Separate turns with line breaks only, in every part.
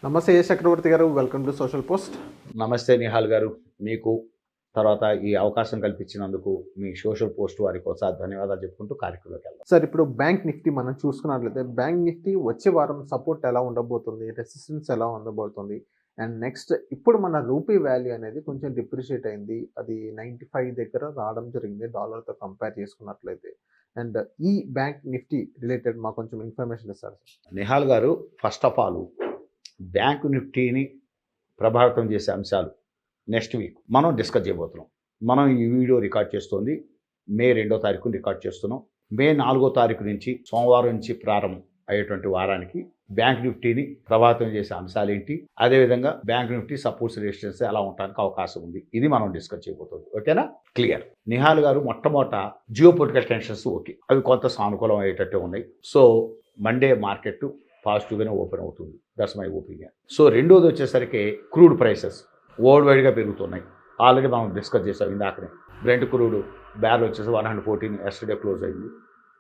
నమస్తే ఏ చక్రవర్తి గారు, welcome to social post.
నమస్తే నిహాల్ గారు. మీకు తర్వాత ఈ అవకాశం కల్పించినందుకు మీ సోషల్ పోస్ట్ వారికి ఒకసారి ధన్యవాదాలు చెప్పుకుంటూ కార్యక్రమంలోకి వెళ్దాం.
సార్, ఇప్పుడు బ్యాంక్ నిఫ్టీ మనం చూసుకున్నట్లయితే బ్యాంక్ నిఫ్టీ వచ్చే వారం సపోర్ట్ ఎలా ఉండబోతుంది, రెసిస్టెన్స్ ఎలా ఉండబోతుంది, అండ్ నెక్స్ట్ ఇప్పుడు మన రూపీ వాల్యూ అనేది కొంచెం డిప్రిషియేట్ అయింది. అది 95 దగ్గర రావడం జరిగింది డాలర్తో కంపేర్ చేసుకున్నట్లయితే. అండ్ ఈ బ్యాంక్ నిఫ్టీ రిలేటెడ్ మాకు కొంచెం ఇన్ఫర్మేషన్ ఇస్తారు సార్.
నిహాల్ గారు, ఫస్ట్ ఆఫ్ ఆల్ బ్యాంకు నిఫ్టీని ప్రభావితం చేసే అంశాలు నెక్స్ట్ వీక్ మనం డిస్కస్ చేయబోతున్నాం. మనం ఈ వీడియో రికార్డ్ చేస్తుంది మే 2వ తారీఖున రికార్డ్ చేస్తున్నాం. మే 4వ తారీఖు నుంచి సోమవారం నుంచి ప్రారంభం అయ్యేటువంటి వారానికి బ్యాంక్ నిఫ్టీని ప్రభావితం చేసే అంశాలు ఏంటి, అదేవిధంగా బ్యాంక్ నిఫ్టీ సపోర్ట్స్ రెసిస్టెన్స్ ఎలా ఉండడానికి అవకాశం ఉంది, ఇది మనం డిస్కస్ చేయబోతుంది. ఓకేనా? క్లియర్. నిహాల్ గారు, మొట్టమొదట జియో పొలిటికల్ టెన్షన్స్ ఓకే, అవి కొంత సానుకూలం అయ్యేటట్టు ఉన్నాయి. సో మండే మార్కెట్ పాజిటివ్గానే ఓపెన్ అవుతుంది, దట్స్ మై ఒపీనియన్. సో రెండోది వచ్చేసరికి క్రూడ్ ప్రైసెస్ వరల్డ్ వైడ్గా పెరుగుతున్నాయి. ఆల్రెడీ మనం డిస్కస్ చేసాం ఇందాకనే. బ్రెంట్ క్రూడ్ బ్యారెల్ వచ్చేసి 114 ఎస్టర్డే క్లోజ్ అయింది,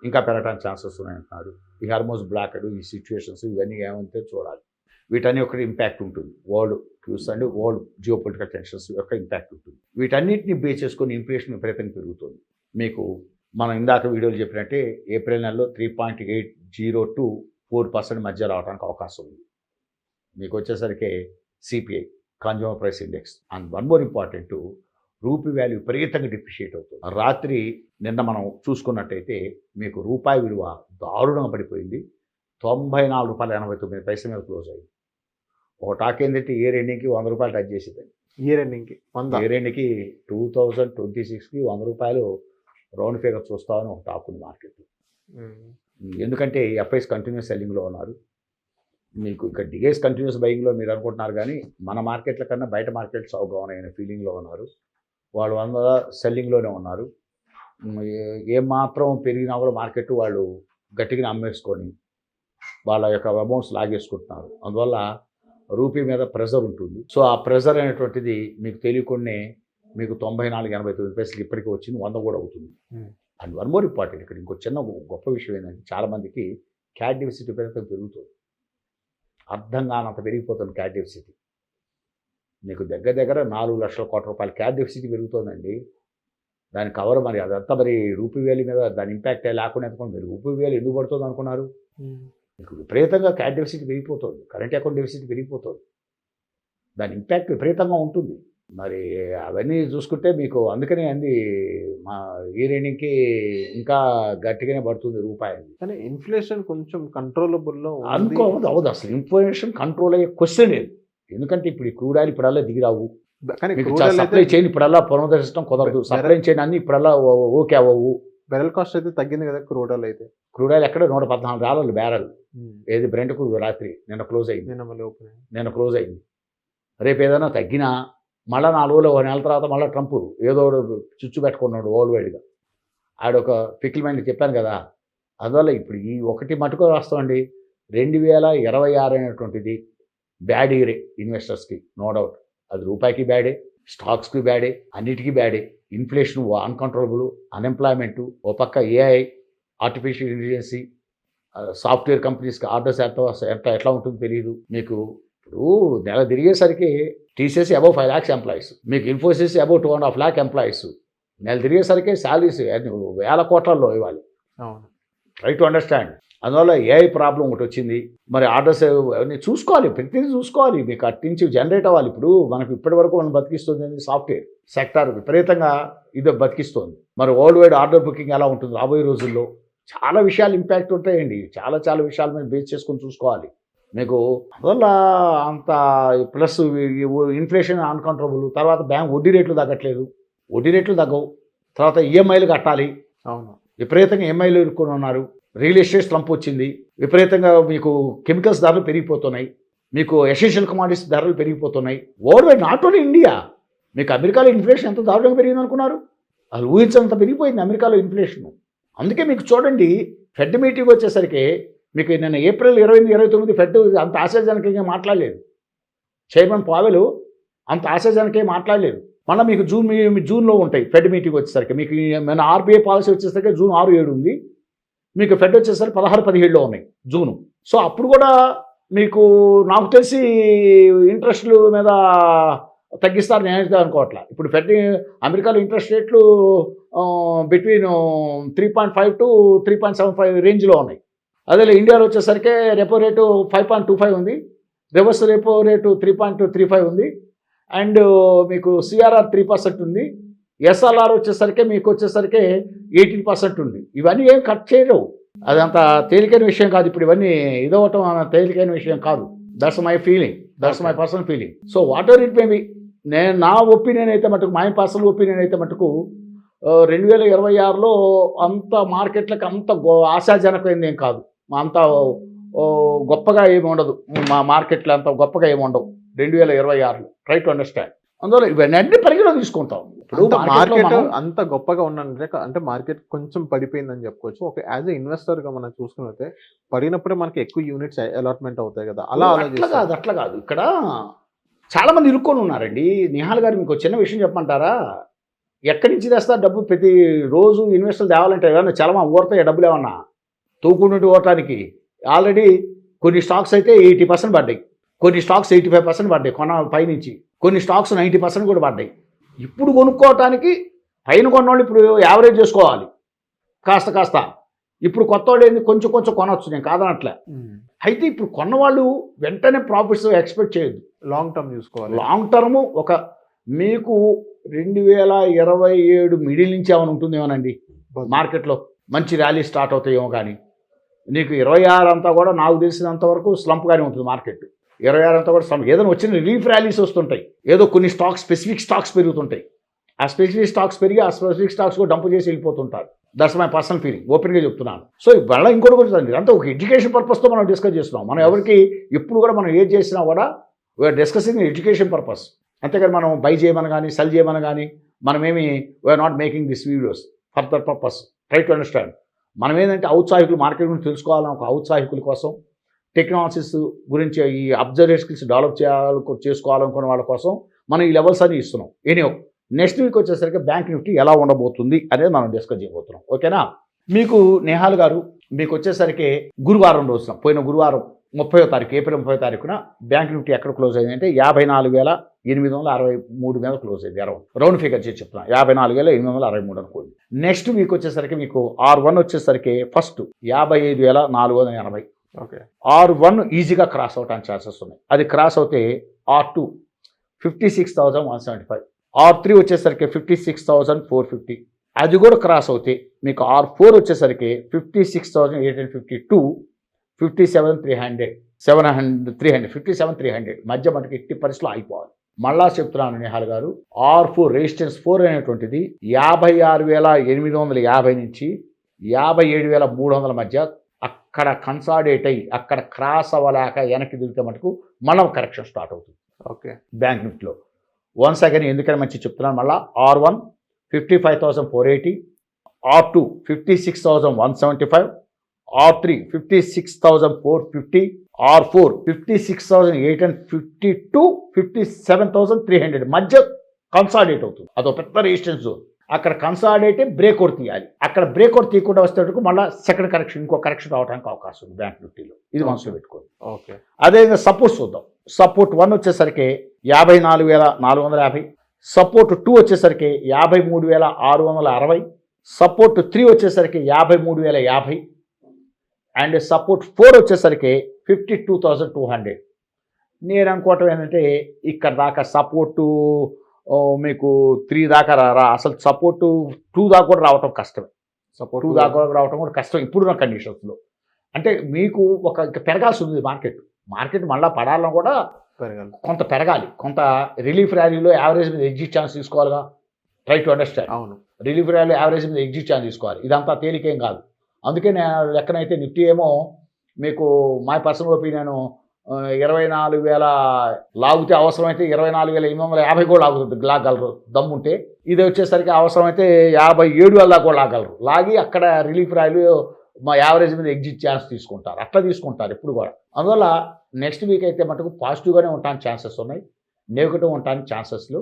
ఇంకా పెరగడానికి ఛాన్సెస్ ఉన్నాయంటున్నారు. ఈ హార్మోస్ బ్లాకెడ్, ఈ సిచ్యువేషన్స్ ఇవన్నీ ఏమంటే చూడాలి. వీటన్ని ఒక ఇంపాక్ట్ ఉంటుంది, world cues and world geopolitical tensions యొక్క ఇంపాక్ట్ ఉంటుంది. వీటన్నిటిని బేస్ చేసుకొని ఇన్ఫ్లేషన్ విపరీతంగా పెరుగుతుంది. మీకు మనం ఇందాక వీడియోలు చెప్పినట్టే ఏప్రిల్ నెలలో 3.80 to 4% మధ్య రావడానికి అవకాశం ఉంది. మీకు వచ్చేసరికి CPI, consumer price index, and one more important, rupee value విపరీతంగా డిప్రిషియేట్ అవుతుంది. రాత్రి నిన్న మనం చూసుకున్నట్టయితే మీకు రూపాయి విలువ దారుణంగా పడిపోయింది. ₹94.89 మీద క్లోజ్ అయింది. ఒక టాక్ ఏంటంటే ఇయర్ ఎండింగ్కి ₹100 టచ్ చేసేదండి.
ఇయర్ ఎండింగ్కి 100,
ఇయర్ ఎండింగ్కి 2026కి ₹100 రౌండ్ ఫిగర్ చూస్తామని ఒక టాక్ ఉంది మార్కెట్లో. ఎందుకంటే ఎఫ్ఐస్ కంటిన్యూస్ సెల్లింగ్లో ఉన్నారు. మీకు ఇక్కడ డిగేస్ కంటిన్యూస్ బయింగ్లో మీరు అనుకుంటున్నారు, కానీ మన మార్కెట్ల కన్నా బయట మార్కెట్ చౌకగా ఉన్నాయనే ఫీలింగ్లో ఉన్నారు. వాళ్ళు 100 సెల్లింగ్లోనే ఉన్నారు. ఏమాత్రం పెరిగినా కూడా మార్కెట్ వాళ్ళు గట్టిగా అమ్మేసుకొని వాళ్ళ యొక్క అమౌంట్స్ లాగేసుకుంటున్నారు. అందువల్ల రూపీ మీద ప్రెజర్ ఉంటుంది. సో ఆ ప్రెజర్ అనేటువంటిది మీకు తెలియకుండానే మీకు ₹94.89 ఇప్పటికీ వచ్చింది, 100 కూడా అవుతుంది. అండ్ వన్ మోర్ ఇంపార్టెంట్, ఇక్కడ ఇంకో చిన్న గొప్ప విషయం ఏంటంటే చాలామందికి క్యాట్ డెఫిసిట్ విపరీతంగా పెరుగుతుంది. అర్థం కానంత పెరిగిపోతుంది క్యాట్ డెఫిసిట్. మీకు దగ్గర 4 లక్షల కోట్ల రూపాయల క్యాట్ డెఫిసిట్ పెరుగుతుందండి. దాని కవర్ మరి అదంతా మరి రూపీ వాల్యూ మీద దాని ఇంపాక్ట్ లేకుండా ఎందుకంటే మీరు రూపీ వాల్యూ ఎందుకు పడుతుంది అనుకున్నారు? మీకు విపరీతంగా క్యాట్ డెఫిసిట్ పెరిగిపోతుంది, కరెంట్ అకౌంట్ డెఫిసిట్ పెరిగిపోతుంది, దాని ఇంపాక్ట్ విపరీతంగా ఉంటుంది. మరి అవన్నీ చూసుకుంటే మీకు అందుకనే అంది మా ఈ రేణికి ఇంకా గట్టిగానే పడుతుంది రూపాయి.
కానీ ఇన్ఫ్లేషన్ కొంచెం కంట్రోలబుల్లో
అవదు. అసలు ఇన్ఫ్లేషన్ కంట్రోల్ అయ్యే క్వశ్చన్ లేదు. ఎందుకంటే ఇప్పుడు ఈ క్రూడ్ ఆయిల్ ఇప్పుడల్లా దిగిరావు,
కానీ
సప్లై చైన్ ఇప్పుడల్లా పునరుద్ధరించడం కుదరదు. సప్లై చైన్ అన్ని ఇప్పుడల్లా ఓకే అవ్వవు.
బెరల్ కాస్ట్ అయితే తగ్గింది కదా క్రూడ్ ఆయిల్ అయితే.
క్రూడ్ ఆయిల్ ఎక్కడ $114 బ్యారెల్. ఏది బ్రెంట్ క్రూడ్ రాత్రి నిన్న క్లోజ్ అయింది, నిన్న క్లోజ్ అయింది. రేపు ఏదైనా తగ్గినా మళ్ళీ 4 రోజులు, 1 నెల తర్వాత మళ్ళీ ట్రంప్ ఏదో చుచ్చు పెట్టుకున్నాడు వరల్డ్ వైడ్గా. ఆడొక ఫిక్కిల్మెంట్ చెప్పాను కదా. అందువల్ల ఇప్పుడు ఈ ఒకటి మటుకు రాస్తామండి, 2026 అనేటువంటిది బ్యాడ్ ఇయరే ఇన్వెస్టర్స్కి, నో డౌట్. అది రూపాయికి బ్యాడే, స్టాక్స్కి బ్యాడే, అన్నిటికీ బ్యాడే. ఇన్ఫ్లేషన్ అన్కంట్రోలబుల్, అన్ఎంప్లాయ్మెంటు, ఓ పక్క ఏఐ, ఆర్టిఫిషియల్ ఇంటెలిజెన్సీ, సాఫ్ట్వేర్ కంపెనీస్కి ఆర్డర్స్ ఎట్లా ఉంటుందో తెలియదు. మీకు ఇప్పుడు నెల తిరిగేసరికి టీసీఎస్ అబౌవ్ 5 lakhs ఎంప్లాయీస్, మీకు ఇన్ఫోసిస్ అబౌవ్ 2.5 lakh ఎంప్లాయీస్. నెల తిరిగేసరికి శాలరీస్ 1,000 కోట్లలో ఇవ్వాలి. Right to understand. అందువల్ల ఏఐ ప్రాబ్లం ఒకటి వచ్చింది. మరి ఆర్డర్స్ అవన్నీ చూసుకోవాలి, ప్రతిదీ చూసుకోవాలి. మీకు అట్టించి జనరేట్ అవ్వాలి. ఇప్పుడు మనకు ఇప్పటి వరకు మనం బతికిస్తుంది సాఫ్ట్వేర్ సెక్టార్ విపరీతంగా ఇది బతికిస్తుంది. మరి వరల్డ్ వైడ్ ఆర్డర్ బుకింగ్ ఎలా ఉంటుంది రాబోయే రోజుల్లో, చాలా విషయాలు ఇంపాక్ట్ ఉంటాయండి. చాలా విషయాల మీద బేస్ చేసుకొని చూసుకోవాలి. మీకు అందువల్ల అంత ప్లస్ ఇన్ఫ్లేషన్ అన్కంట్రోలబుల్. తర్వాత బ్యాంక్ వడ్డీ రేట్లు తగ్గట్లేదు, వడ్డీ రేట్లు తగ్గవు. తర్వాత ఈఎంఐలు కట్టాలి, అవును, విపరీతంగా ఈఎంఐలు ఇరుక్కొని ఉన్నారు. రియల్ ఎస్టేట్ స్లంప్ వచ్చింది, విపరీతంగా మీకు కెమికల్స్ ధరలు పెరిగిపోతున్నాయి, మీకు ఎసెన్షియల్ కమాడిటీస్ ధరలు పెరిగిపోతున్నాయి. World wide, not only India. మీకు అమెరికాలో ఇన్ఫ్లేషన్ ఎంత దారుణంగా పెరిగింది అనుకున్నారు? అది ఊహించంత పెరిగిపోయింది అమెరికాలో ఇన్ఫ్లేషన్. అందుకే మీకు చూడండి, ఫెడ్ మీటింగ్ వచ్చేసరికి మీకు నిన్న ఏప్రిల్ 20-29 ఫెడ్ అంత ఆశాజనకంగా మాట్లాడలేదు. చైర్మన్ పావెల్ అంత ఆశాజనకంగా మాట్లాడలేదు. మళ్ళీ మీకు జూన్లో ఉంటాయి ఫెడ్ మీటింగ్ వచ్చేసరికి. మీకు మన ఆర్బీఐ పాలసీ వచ్చేసరికి జూన్ 6-7 ఉంది. మీకు ఫెడ్ వచ్చేసరికి 16-17లో ఉన్నాయి జూను. సో అప్పుడు కూడా మీకు నాకు తెలిసి ఇంట్రెస్ట్ల మీద తగ్గిస్తారు నేనైతే అనుకోవట్లా. ఇప్పుడు అమెరికాలో ఇంట్రెస్ట్ రేట్లు బిట్వీన్ 3.5 to 3.75 రేంజ్లో ఉన్నాయి. అదే ఇండియాలో వచ్చేసరికి రెపో రేటు 5.25 ఉంది, రివర్స్ రెపో రేటు 3.35 ఉంది, అండ్ మీకు సిఆర్ఆర్ 3% ఉంది, ఎస్ఎల్ఆర్ వచ్చేసరికి మీకు 18% ఉంది. ఇవన్నీ ఏం కట్ చేయరు, అదంత తేలికైన విషయం కాదు. ఇప్పుడు ఇవన్నీ ఇదవటం తేలికైన విషయం కాదు. That's my feeling, that's my personal feeling. So what ever it may be, నా ఒపీనియన్ అయితే మటుకు, మై పర్సనల్ ఒపీనియన్ అయితే మటుకు 2026లో అంత మార్కెట్లకు అంత ఆశాజనకమైంది ఏం కాదు, అంత గొప్పగా ఏమి ఉండదు. మా మార్కెట్లో అంత గొప్పగా ఏమి ఉండవు 2026లో. Try to understand. అందువల్ల ఇవన్నీ అన్ని పరిగణలో తీసుకుంటాం. ఇప్పుడు
మార్కెట్ అంత గొప్పగా ఉన్నంటే అంటే మార్కెట్ కొంచెం పడిపోయిందని చెప్పుకోవచ్చు. ఒక యాజ్ ఎ ఇన్వెస్టర్గా మనం చూసుకున్నట్లయితే పడినప్పుడే మనకి ఎక్కువ యూనిట్స్ అలాట్మెంట్ అవుతాయి కదా, అలా
అట్లా కాదు. ఇక్కడ చాలా మంది ఇరుక్కొని ఉన్నారండి. నిహాల్ గారు మీకు చిన్న విషయం చెప్పమంటారా? ఎక్కడి నుంచి తెస్తారు డబ్బు? ప్రతి రోజు ఇన్వెస్టర్లు తేవాలంటే ఏమన్నా చలమా ఊరతాయి డబ్బులు ఏమన్నా తూకుంటుంటే ఓటానికి? ఆల్రెడీ కొన్ని స్టాక్స్ అయితే 80% పడ్డాయి, కొన్ని స్టాక్స్ 85% పడ్డాయి పైనుంచి, కొన్ని స్టాక్స్ 90% కూడా పడ్డాయి. ఇప్పుడు కొనుక్కోవటానికి పైన కొన్నవాళ్ళు ఇప్పుడు యావరేజ్ చేసుకోవాలి కాస్త. ఇప్పుడు కొత్త వాళ్ళు ఏంది కొంచెం కొనవచ్చు, నేను కాదనట్లే. అయితే ఇప్పుడు కొన్నవాళ్ళు వెంటనే ప్రాఫిట్స్ ఎక్స్పెక్ట్ చేయొద్దు,
లాంగ్ టర్మ్ చూసుకోవాలి.
లాంగ్ టర్ము ఒక మీకు 2027 మిడిల్ నుంచి ఏమైనా ఉంటుందేమోనండి మార్కెట్లో, మంచి ర్యాలీ స్టార్ట్ అవుతాయేమో. కానీ నీకు 26 అంతా కూడా నాకు తెలిసినంత వరకు స్లంప్గానే ఉంటుంది మార్కెట్. 26 అంతా కూడా స్లంప్. ఏదైనా వచ్చిన రిలీఫ్ ర్యాలీస్ వస్తుంటాయి, ఏదో కొన్ని స్పెసిఫిక్ స్టాక్స్ పెరుగుతుంటాయి. ఆ స్పెసిఫిక్ స్టాక్స్ పెరిగి ఆ స్పెసిఫిక్ స్టాక్స్ కూడా డంప్ చేసి వెళ్ళిపోతుంటారు. దట్స్ మై పర్సనల్ ఫీలింగ్, ఓపెన్గా చెప్తున్నాను. సో ఇవాళ ఇంకోటి కూడా అంతా ఒక ఎడ్యుకేషన్ పర్పస్తో మనం డిస్కస్ చేస్తున్నాం. మనం ఎవరికి ఎప్పుడు కూడా మనం ఏది చేసినా కూడా వీఆర్ డిస్కసింగ్ ఎడ్యుకేషన్ పర్పస్, అంతేకాని మనం బై చేయమని కానీ సెల్ చేయమని కానీ మనమేమి we are not making this videos for that purpose. Try to understand. మనం ఏంటంటే ఔత్సాహికులు, మార్కెట్ గురించి తెలుసుకోవాలని ఒక ఔత్సాహికుల కోసం, టెక్నాలజీస్ గురించి ఈ అబ్జర్వేషన్ స్కిల్స్ డెవలప్ చేసుకోవాలనుకున్న వాళ్ళ కోసం మనం ఈ లెవెల్స్ అన్ని ఇస్తున్నాం. ఎనీహౌ నెక్స్ట్ వీక్ వచ్చేసరికి బ్యాంక్ నిఫ్టీ ఎలా ఉండబోతుంది అనేది మనం డిస్కస్ చేయబోతున్నాం. ఓకేనా? మీకు నిహాల్ గారు మీకు వచ్చేసరికి గురువారం రోజున, పోయిన గురువారం 30వ తారీఖు, ఏప్రిల్ 30వ తారీఖున బ్యాంక్ నిఫ్టీ ఎక్కడ క్లోజ్ అయింది అంటే 54,863 మీద క్లోజ్ అయింది. రౌండ్ ఫిగర్ చేసి చెప్తున్నా, 54,863 అనుకోండి. నెక్స్ట్ వీక్ వచ్చేసరికి మీకు R1 వచ్చేసరికి ఫస్ట్ 55,480.
ఓకే,
R1 ఈజీగా క్రాస్ అవడానికి ఛాన్సెస్ ఉన్నాయి. అది క్రాస్ అవుతే R2 56,175, R3 వచ్చేసరికి 56,450. అది కూడా క్రాస్ అవుతే మీకు R4 వచ్చేసరికి 56,852, 57,300 మధ్య మనకి ఎట్టి పరిస్థితుల్లో అయిపోవాలి. మళ్ళా చెప్తున్నాను నిహాల్ గారు, R4 రెసిస్టెన్స్ 4 అనేటువంటిది 56,850 నుంచి 57,300 మధ్య అక్కడ కన్సాలిడేట్ అయ్యి అక్కడ క్రాస్ అవ్వలేక వెనక్కి దిగితే మటుకు మళ్ళీ కరెక్షన్ స్టార్ట్ అవుతుంది.
ఓకే,
బ్యాంక్ నిఫ్టీలో వన్స్ అగైన్ ఎందుకని మంచి చెప్తున్నాను, మళ్ళీ R1 55,480, R2 56,175, R3 56,450, R4 56,852, 57,300 మధ్య కన్సాలిడేట్ అవుతుంది. అదొక పెద్ద రెసిస్టెన్స్ జోన్. అక్కడ కన్సాలిడేట్ బ్రేక్అవుట్ తీయాలి. అక్కడ బ్రేక్అవుట్ తీయకుండా వస్తేటకు మళ్ళీ సెకండ్ కరెక్షన్, ఇంకో కరెక్షన్ రావడానికి అవకాశం ఉంది బ్యాంక్ నిఫ్టీలో. ఇది మనసులో పెట్టుకోండి.
ఓకే,
అదేవిధంగా సపోర్ట్ చూద్దాం. సపోర్ట్ 1 వచ్చేసరికి 54,450, సపోర్ట్ 2 వచ్చేసరికి 53,660, సపోర్ట్ 3 వచ్చేసరికి 53,050, అండ్ సపోర్ట్ 4 వచ్చేసరికి 52,200. నేను అనుకోవటం ఏంటంటే ఇక్కడ దాకా సపోర్టు మీకు 3 దాకా అసలు సపోర్టు 2 దాకా కూడా రావటం కష్టమే. సపోర్ట్ 2 దాకా రావటం కూడా కష్టం ఇప్పుడున్న కండిషన్స్లో. అంటే మీకు పెరగాల్సి ఉంది మార్కెట్ మళ్ళీ పడాలని కూడా కొంత పెరగాలి, కొంత రిలీఫ్ ర్యాలీలో యావరేజ్ మీద ఎగ్జిట్ ఛాన్స్ తీసుకోవాలిగా. Try to understand.
అవును,
రిలీఫ్ ర్యాలీలో యావరేజ్ మీద ఎగ్జిట్ ఛాన్స్ తీసుకోవాలి. ఇదంతా తేలికేం కాదు. అందుకే నేను లెక్కనైతే నిఫ్టీ ఏమో మీకు మై పర్సనల్ ఒపీనియన్ 24,000 లాగితే అవసరమైతే 24,850 కూడా లాగలరు దమ్ముంటే. ఇది వచ్చేసరికి అవసరమైతే 57,000 దాకా కూడా లాగలరు. లాగి అక్కడ రిలీఫ్ ర్యాలీలో మా యావరేజ్ మీద ఎగ్జిట్ ఛాన్స్ తీసుకుంటారు. అట్లా తీసుకుంటారు ఎప్పుడు కూడా. అందువల్ల నెక్స్ట్ వీక్ అయితే మటుకు పాజిటివ్గానే ఉండడానికి ఛాన్సెస్ ఉన్నాయి, నెగిటివ్ ఉండడానికి ఛాన్సెస్లు.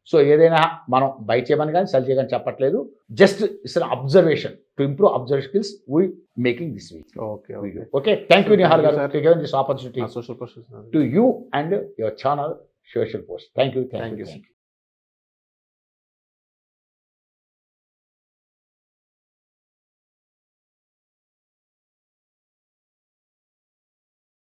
సో ఏదైనా మనం బై చేయమని కానీ సెల్ చేయమని చెప్పట్లేదు. Just it's an observation to improve observation skills. We making this week
okay
video.
Okay
Okay, thank you,
So,
Nihal
thank you,
garu,
sir.
to give this opportunity
social questions
to you and your channel, Social Post. Thank you.
Thank you, sir.